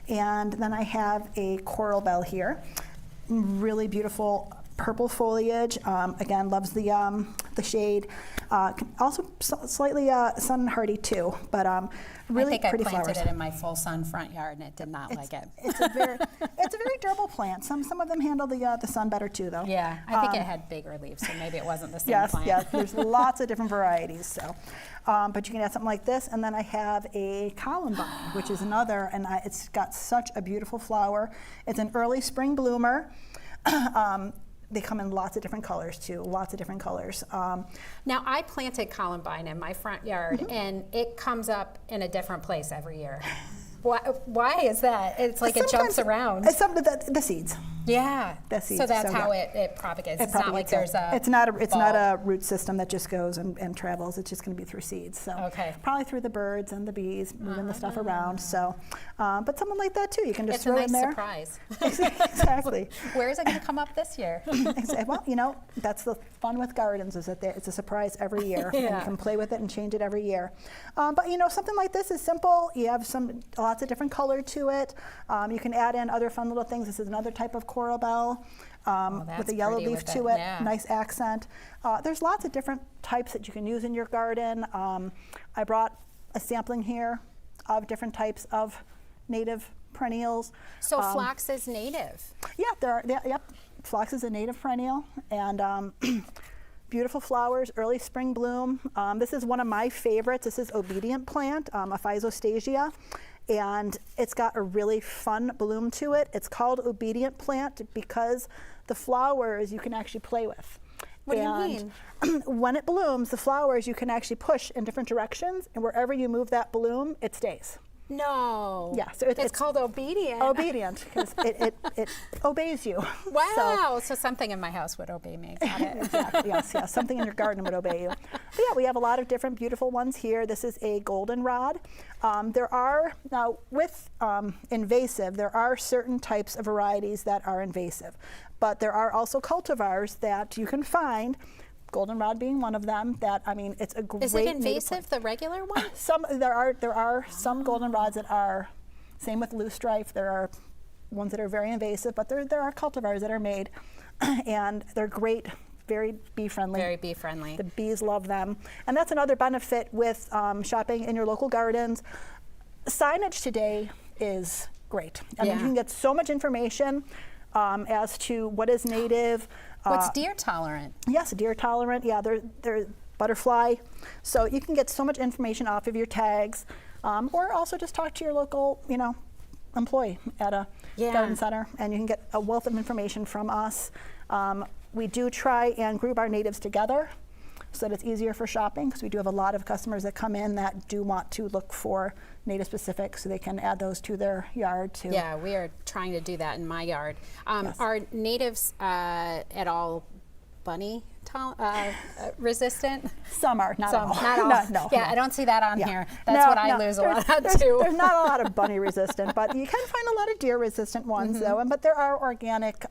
And then I have a coral bell here. Really beautiful purple foliage. Again, loves the shade. Also slightly sun hardy too, but really pretty flowers. I think I planted it in my full sun front yard and it did not like it. It's a very durable plant. Some of them handle the sun better too, though. Yeah, I think it had bigger leaves, so maybe it wasn't the same plant. Yes, there's lots of different varieties. So, but you can add something like this, and then I have a columbine, which is another, and it's got such a beautiful flower. It's an early spring bloomer. They come in lots of different colors too, lots of different colors. Now, I planted columbine in my front yard, and it comes up in a different place every year. Why is that? It's like it jumps around. It's some of the seeds. Yeah. The seeds. So that's how it propagates. It's not like there's a It's not a root system that just goes and travels. It's just going to be through seeds. So probably through the birds and the bees moving the stuff around. So, but something like that too. You can just throw in there. It's a nice surprise. Exactly. Where is it going to come up this year? Well, that's the fun with gardens, is that it's a surprise every year. And you can play with it and change it every year. But something like this is simple. You have lots of different color to it. You can add in other fun little things. This is another type of coral bell with a yellow leaf to it. Nice accent. There's lots of different types that you can use in your garden. I brought a sampling here of different types of native perennials. So phlox is native? Yeah, yep. Phlox is a native perennial, and beautiful flowers, early spring bloom. This is one of my favorites. This is obedient plant, a Physostasia. And it's got a really fun bloom to it. It's called obedient plant because the flowers you can actually play with. What do you mean? When it blooms, the flowers you can actually push in different directions, and wherever you move that bloom, it stays. No. Yeah, so it's called obedient. Obedient, because it obeys you. Wow, so something in my house would obey me. Got it. Exactly, yes, something in your garden would obey you. But yeah, we have a lot of different beautiful ones here. This is a goldenrod. There are, now with invasive, there are certain types of varieties that are invasive, but there are also cultivars that you can find, goldenrod being one of them, that, it's a great. Is it invasive, the regular one? There are some goldenrods that are, same with loosestrife, there are ones that are very invasive, but there are cultivars that are made, and they're great, very bee friendly. Very bee friendly. The bees love them. And that's another benefit with shopping in your local gardens. Signage today is great. I mean, you can get so much information as to what is native. What's deer tolerant? Yes, deer tolerant. Yeah, they're butterfly. So you can get so much information off of your tags, or also just talk to your local, employee at a garden center, and you can get a wealth of information from us. We do try and group our natives together so that it's easier for shopping, because we do have a lot of customers that come in that do want to look for native specific, so they can add those to their yard too. Yeah, we are trying to do that in my yard. Are natives at all bunny resistant? Some are, not all. Not all. No, yeah, no. I don't see that on Yeah. here. That's what I lose a lot on too. There's not a lot of bunny resistant, but you can find a lot of deer resistant ones though. But there are organic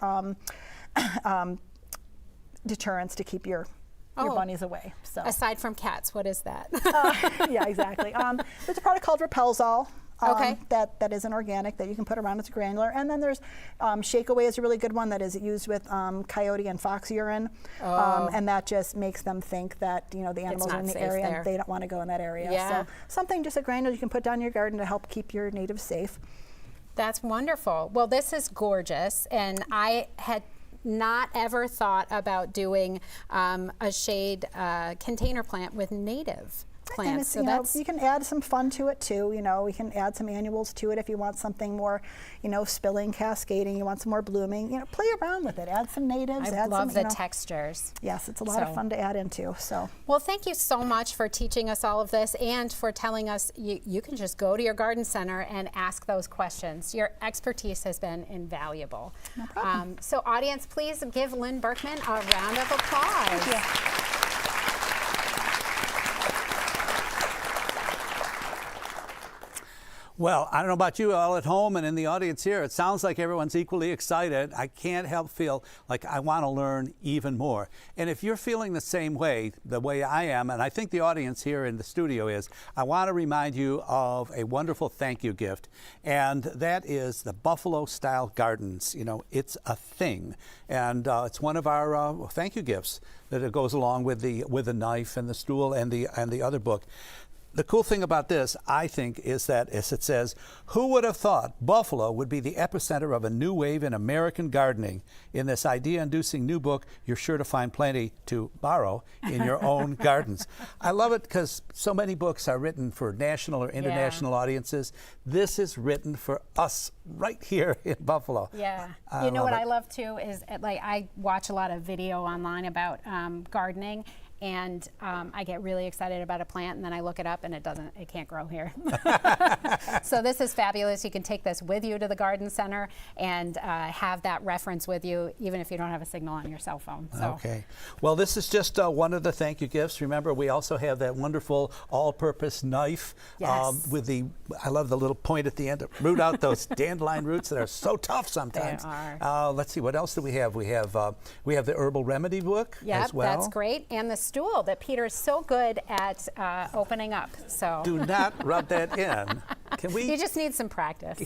deterrents to keep your bunnies away. So aside from cats, what is that? yeah, exactly. There's a product called Repelzol. Okay. That is an organic that you can put around as a granular. And then there's Shake Away is a really good one that is used with coyote and fox urine. And that just makes them think that, you know, the animals are in the area and they don't want to go in that area. Yeah. So something, just a granule you can put down in your garden to help keep your natives safe. That's wonderful. Well, this is gorgeous, and I had not ever thought about doing a shade container plant with native plants. And it's, so you know, that's you can add some fun to it too. You know, we can add some annuals to it if you want something more, you know, spilling, cascading. You want some more blooming. You know, play around with it. Add some natives. I add love some, the you know, textures. Yes, it's a lot of fun to add into. So. Well, thank you so much for teaching us all of this and for telling us you can just go to your garden center and ask those questions. Your expertise has been invaluable. No problem. So audience, please give Lynn Birkman a round of applause. Thank you. Well, I don't know about you all at home and in the audience here. It sounds like everyone's equally excited. I can't help feel like I want to learn even more. And if you're feeling the way I am, and I think the audience here in the studio is, I want to remind you of a wonderful thank you gift. And that is the Buffalo Style Gardens. You know, it's a thing. And it's one of our thank you gifts that it goes along with the knife and the stool and the other book. The cool thing about this, I think, is that, as it says, who would have thought Buffalo would be the epicenter of a new wave in American gardening? In this idea-inducing new book, you're sure to find plenty to borrow in your own gardens. I love it because so many books are written for national or international audiences. This is written for us right here in Buffalo. Yeah. You know what I love too is, like, I watch a lot of video online about gardening. And I get really excited about a plant, and then I look it up, and it can't grow here. So this is fabulous. You can take this with you to the garden center and have that reference with you, even if you don't have a signal on your cell phone. So. Okay. Well, this is just one of the thank you gifts. Remember, we also have that wonderful all-purpose knife with I love the little point at the end to root out those dandelion roots that are so tough sometimes. They are. Let's see, what else do we have? We have the Herbal Remedy book as well. That's great. And the stool that Peter is so good at opening up. So do not rub that in. Can we? You just need some practice.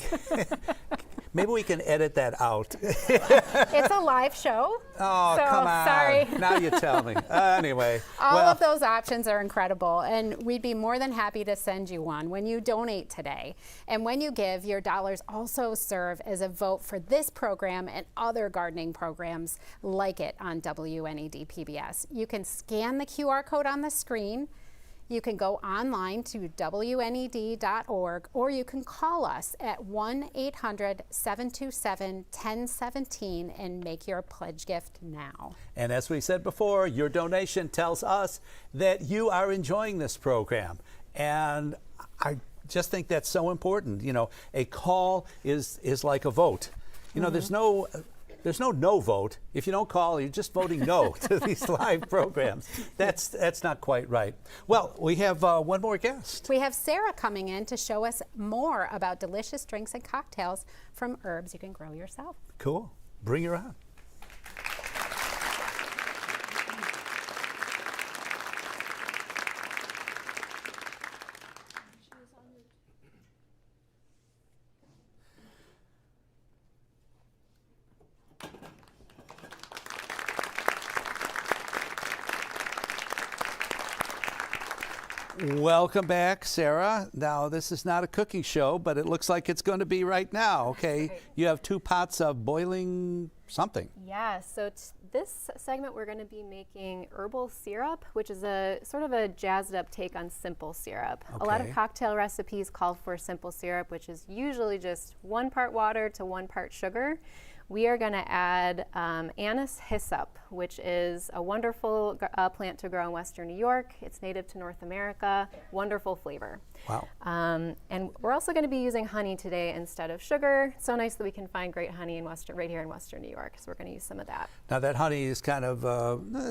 Maybe we can edit that out. It's a live show. Oh, so, come on. Sorry. Now you tell me. Anyway. All of those options are incredible, and we'd be more than happy to send you one when you donate today. And when you give, your dollars also serve as a vote for this program and other gardening programs like it on WNED PBS. You can scan the QR code on the screen. You can go online to WNED.org, or you can call us at 1-800-727-1017 and make your pledge gift now. And as we said before, your donation tells us that you are enjoying this program. And I just think that's so important. You know, a call is like a vote. You know, there's no vote. If you don't call, you're just voting no to these live programs. That's not quite right. Well, we have one more guest. We have Sarah coming in to show us more about delicious drinks and cocktails from herbs you can grow yourself. Cool. Bring her on. Welcome back, Sarah. Now, this is not a cooking show, but it looks like it's going to be right now, okay? Right. You have 2 pots of boiling something. Yeah, so this segment we're going to be making herbal syrup, which is a sort of a jazzed up take on simple syrup. Okay. A lot of cocktail recipes call for simple syrup, which is usually just 1 part water to 1 part sugar. we are going to add anise hyssop, which is a wonderful plant to grow in Western New York. It's native to North America, wonderful flavor. Wow. And we're also going to be using honey today instead of sugar. It's so nice that we can find great honey in right here in Western New York, so we're going to use some of that. Now that honey is kind of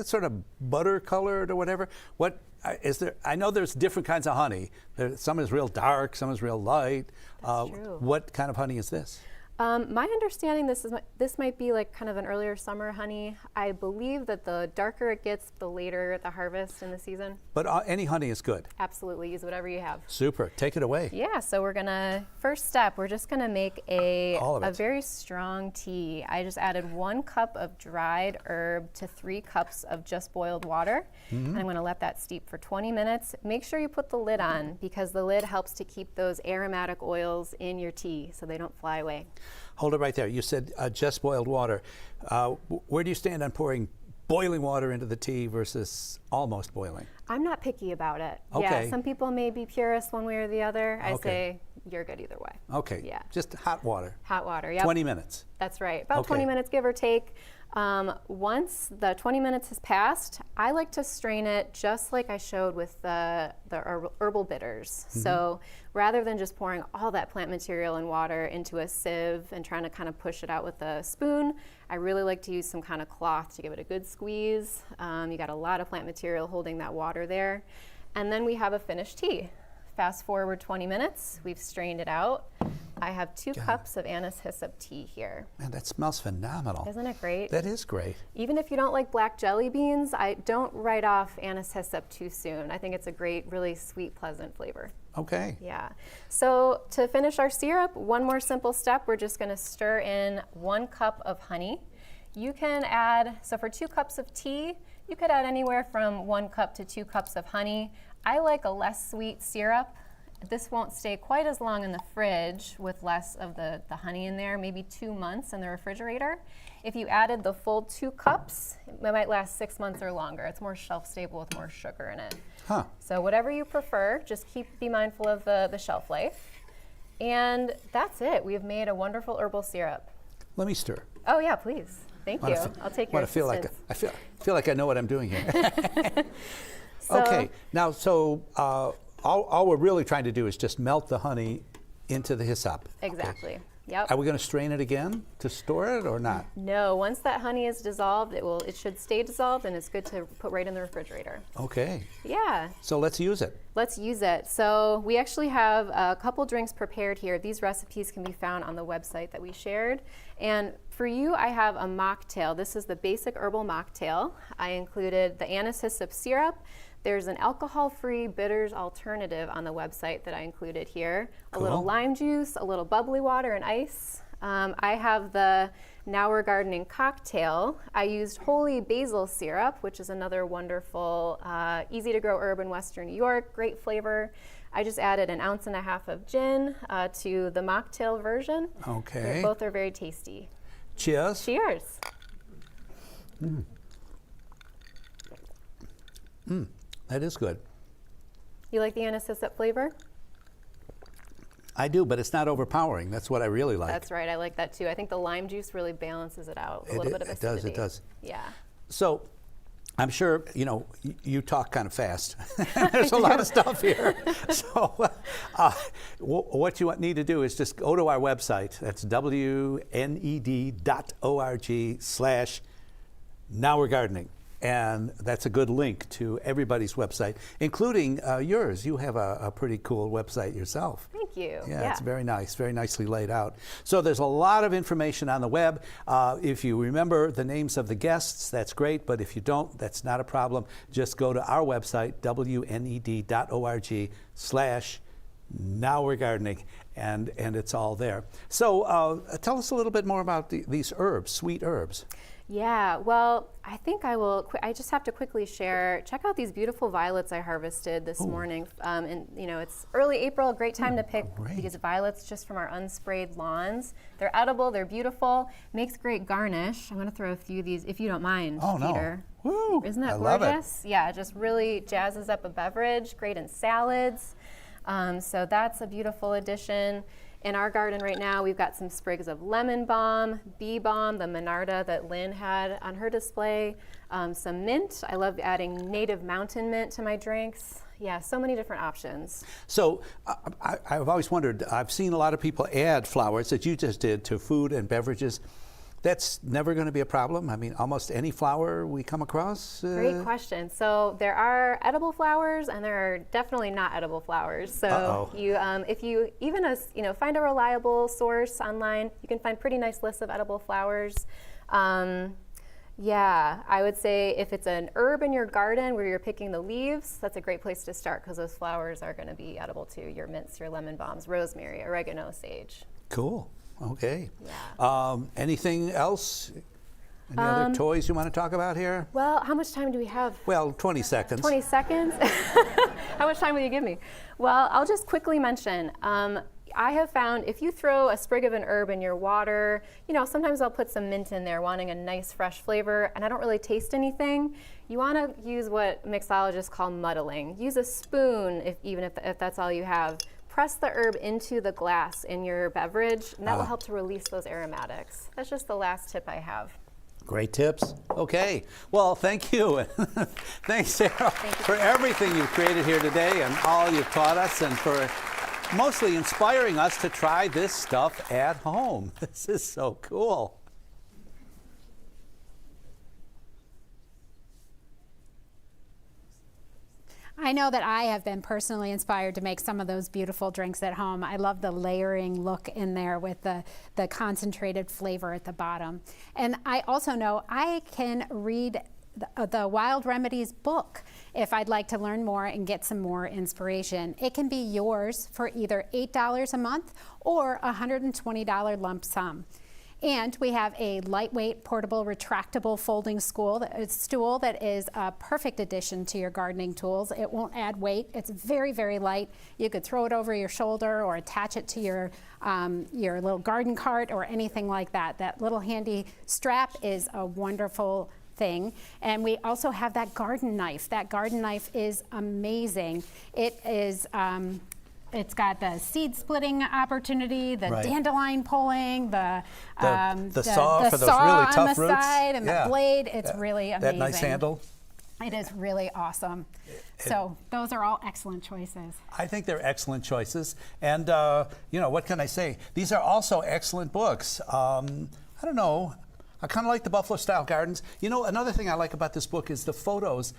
sort of butter colored or whatever. What is there? I know there's different kinds of honey. Some is real dark, some is real light. That's true. What kind of honey is this? My understanding, this might be like kind of an earlier summer honey. I believe that the darker it gets, the later the harvest in the season. But any honey is good. Absolutely, use whatever you have. Super, take it away. Yeah, so we're gonna, first step, we're just gonna make a it. very strong tea. I just added 1 cup of dried herb to 3 cups of just boiled water. And I'm gonna let that steep for 20 minutes. Make sure you put the lid on because the lid helps to keep those aromatic oils in your tea so they don't fly away. Hold it right there. You said just boiled water. Where do you stand on pouring boiling water into the tea versus almost boiling? I'm not picky about it. Okay. Yeah, some people may be purists one way or the other. I say you're good either way. Okay. Yeah. Just hot water. Hot water, yep. 20 minutes. That's right. About Okay. 20 minutes, give or take. Once the 20 minutes has passed, I like to strain it just like I showed with the herbal bitters. So rather than just pouring all that plant material and water into a sieve and trying to kind of push it out with a spoon, I really like to use some kind of cloth to give it a good squeeze. You got a lot of plant material holding that water there. And then we have a finished tea. Fast forward 20 minutes, we've strained it out. I have 2 cups of anise hyssop tea here. Man, that smells phenomenal. Isn't it great? That is great. Even if you don't like black jelly beans, I don't write off anise hyssop too soon. I think it's a great, really sweet, pleasant flavor. Okay. Yeah. So to finish our syrup, one more simple step. We're just going to stir in 1 cup of honey. You can add, so for 2 cups of tea, you could add anywhere from 1 cup to 2 cups of honey. I like a less sweet syrup. This won't stay quite as long in the fridge with less of the honey in there, maybe 2 months in the refrigerator. If you added the full 2 cups, it might last 6 months or longer. It's more shelf stable with more sugar in it. Huh. So whatever you prefer, just be mindful of the shelf life. And that's it. We've made a wonderful herbal syrup. Let me stir. Oh yeah, please. Thank you. I'll take your assistance. I feel like I know what I'm doing here. So- Okay. Now, so all we're really trying to do is just melt the honey into the hyssop. Exactly. Okay. Yep. Are we going to strain it again to store it or not? No, once that honey is dissolved, it should stay dissolved, and it's good to put right in the refrigerator. Okay. Yeah. So let's use it. Let's use it. So we actually have a couple drinks prepared here. These recipes can be found on the website that we shared. And for you, I have a mocktail. This is the basic herbal mocktail. I included the anise hyssop syrup. There's an alcohol-free bitters alternative on the website that I included here. Cool. A little lime juice, a little bubbly water, and ice. I have the Now We're Gardening cocktail. I used holy basil syrup, which is another wonderful, easy-to-grow herb in Western New York, great flavor. I just added 1.5 ounces of gin to the mocktail version. Okay. Both are very tasty. Cheers. Cheers. That is good. You like the anise hyssop flavor? I do, but it's not overpowering. That's what I really like. That's right. I like that too. I think the lime juice really balances it out. A little bit of acidity. It does. Yeah. So I'm sure, you talk kind of fast. There's a lot of stuff here. So what you need to do is just go to our website. That's WNED.org/nowwe'regardening. And that's a good link to everybody's website, including yours. You have a pretty cool website yourself. Thank you. Yeah, it's very nice, very nicely laid out. So there's a lot of information on the web. If you remember the names of the guests, that's great. But if you don't, that's not a problem. Just go to our website, WNED.org/nowweregardening, and it's all there. So tell us a little bit more about these herbs, sweet herbs. Yeah, well, I think I just have to quickly share, check out these beautiful violets I harvested this morning. And it's early April, a great time to pick these violets just from our unsprayed lawns. They're edible, they're beautiful, makes great garnish. I'm gonna throw a few of these, if you don't mind, Peter. Woo, Isn't that I love gorgeous? Yeah, it just really jazzes up a beverage, great in salads. So that's a beautiful addition. In our garden right now, we've got some sprigs of lemon balm, bee balm, the Monarda that Lynn had on her display, some mint. I love adding native mountain mint to my drinks. Yeah, so many different options. So I've always wondered, I've seen a lot of people add flowers that you just did to food and beverages. That's never going to be a problem? I mean, almost any flower we come across? Great question. So there are edible flowers and there are definitely not edible flowers. So you, if you even find a reliable source online, you can find pretty nice lists of edible flowers. Yeah, I would say if it's an herb in your garden where you're picking the leaves, that's a great place to start because those flowers are going to be edible too. Your mints, your lemon balms, rosemary, oregano, sage. Cool. Okay. Yeah. Anything else? Any other toys you want to talk about here? Well, how much time do we have? Well, 20 seconds. 20 seconds? How much time will you give me? Well, I'll just quickly mention, I have found if you throw a sprig of an herb in your water, sometimes I'll put some mint in there wanting a nice fresh flavor and I don't really taste anything. You want to use what mixologists call muddling. Use a spoon if that's all you have. Press the herb into the glass in your beverage, and that will help to release those aromatics. That's just the last tip I have. Great tips. Okay. Well, thank you. Thanks, Sarah, for everything you've created here today and all you've taught us and for mostly inspiring us to try this stuff at home. This is so cool. I know that I have been personally inspired to make some of those beautiful drinks at home. I love the layering look in there with the concentrated flavor at the bottom. And I also know I can read the Wild Remedies book if I'd like to learn more and get some more inspiration. It can be yours for either $8 a month or a $120 lump sum. And we have a lightweight, portable, retractable folding stool that is a perfect addition to your gardening tools. It won't add weight. It's very, very light. You could throw it over your shoulder or attach it to your little garden cart or anything like that. That little handy strap is a wonderful thing. And we also have that garden knife. That garden knife is amazing. It is it's got the seed splitting opportunity, the dandelion pulling, the saw for those really on tough the roots. side and the blade. It's really amazing. That nice handle. It is really awesome. So those are all excellent choices. I think they're excellent choices. And, what can I say? These are also excellent books. I don't know. I kind of like the Buffalo Style Gardens. Another thing I like about this book is the photos.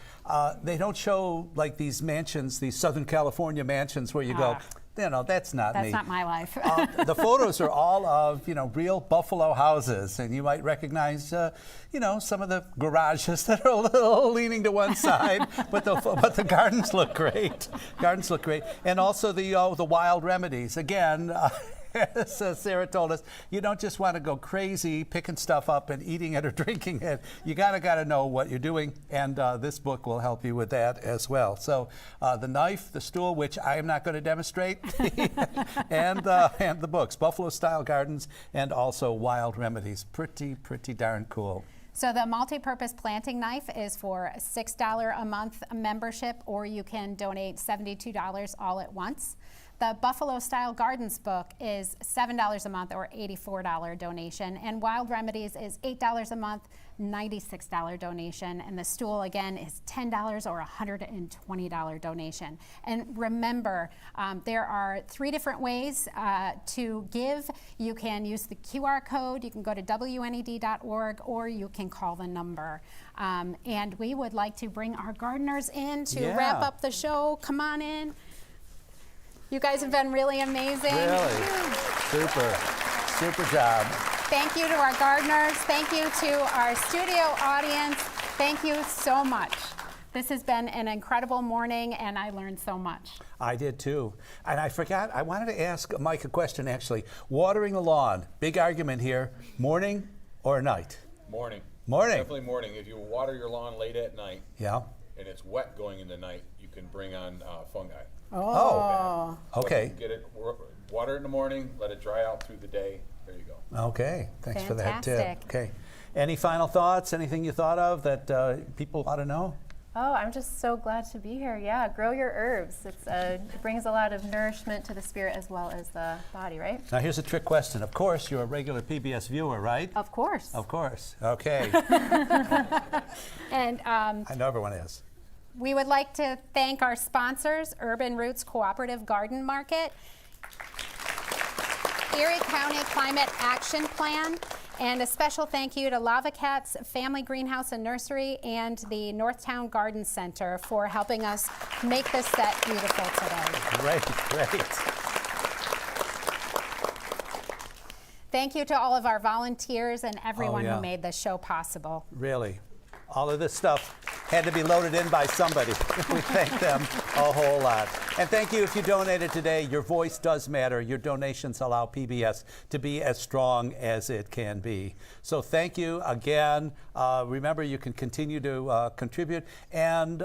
They don't show like these mansions, these Southern California mansions where you go, that's not me. That's not my life. The photos are all of, real Buffalo houses, and you might recognize, some of the garages that are a little leaning to one side, but the gardens look great. Gardens look great, and also the Wild Remedies. Again. As Sarah told us, you don't just want to go crazy picking stuff up and eating it or drinking it. You gotta know what you're doing, and this book will help you with that as well. So the knife, the stool, which I am not going to demonstrate, and the books, Buffalo Style Gardens, and also Wild Remedies. Pretty darn cool. So the multi-purpose planting knife is for $6 a month membership, or you can donate $72 all at once. The Buffalo Style Gardens book is $7 a month or $84 donation, and Wild Remedies is $8 a month, $96 donation, and the stool again is $10 or $120 donation. And remember, there are 3 different ways to give. You can use the QR code, you can go to WNED.org, or you can call the number. And we would like to bring our gardeners in to wrap up the show. Come on in. You guys have been really amazing. Really, super job. Thank you to our gardeners. Thank you to our studio audience. Thank you so much. This has been an incredible morning, and I learned so much. I did too. And I forgot, I wanted to ask Mike a question actually. Watering the lawn, big argument here, morning or night? Morning. Morning. Definitely morning. If you water your lawn late at night and it's wet going into night, you can bring on fungi. Oh, okay. Get it, water it in the morning, let it dry out through the day. There you go. Okay, thanks for that tip. Fantastic. Okay. Any final thoughts? Anything you thought of that people ought to know? Oh, I'm just so glad to be here. Yeah, grow your herbs. It brings a lot of nourishment to the spirit as well as the body, right? Now here's a trick question. Of course, you're a regular PBS viewer, right? Of course. Of course. Okay. And I know everyone is. we would like to thank our sponsors, Urban Roots Cooperative Garden Market, Erie County Climate Action Plan, and a special thank you to Lava Cats Family Greenhouse and Nursery and the Northtown Garden Center for helping us make this set beautiful today. Great. Thank you to all of our volunteers and everyone yeah. who made this show possible. Really. All of this stuff had to be loaded in by somebody. We thank them a whole lot. And thank you if you donated today. Your voice does matter. Your donations allow PBS to be as strong as it can be. So thank you again. Remember, you can continue to contribute. And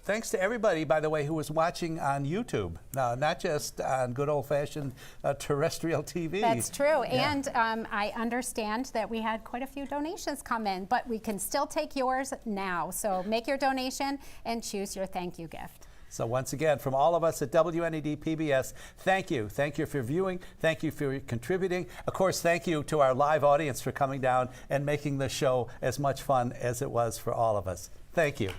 thanks to everybody, by the way, who was watching on YouTube, not just on good old-fashioned terrestrial TV. That's true. Yeah. And I understand that we had quite a few donations come in, but we can still take yours now. So make your donation and choose your thank you gift. So once again, from all of us at WNED PBS, thank you. Thank you for viewing. Thank you for contributing. Of course, thank you to our live audience for coming down and making the show as much fun as it was for all of us. Thank you.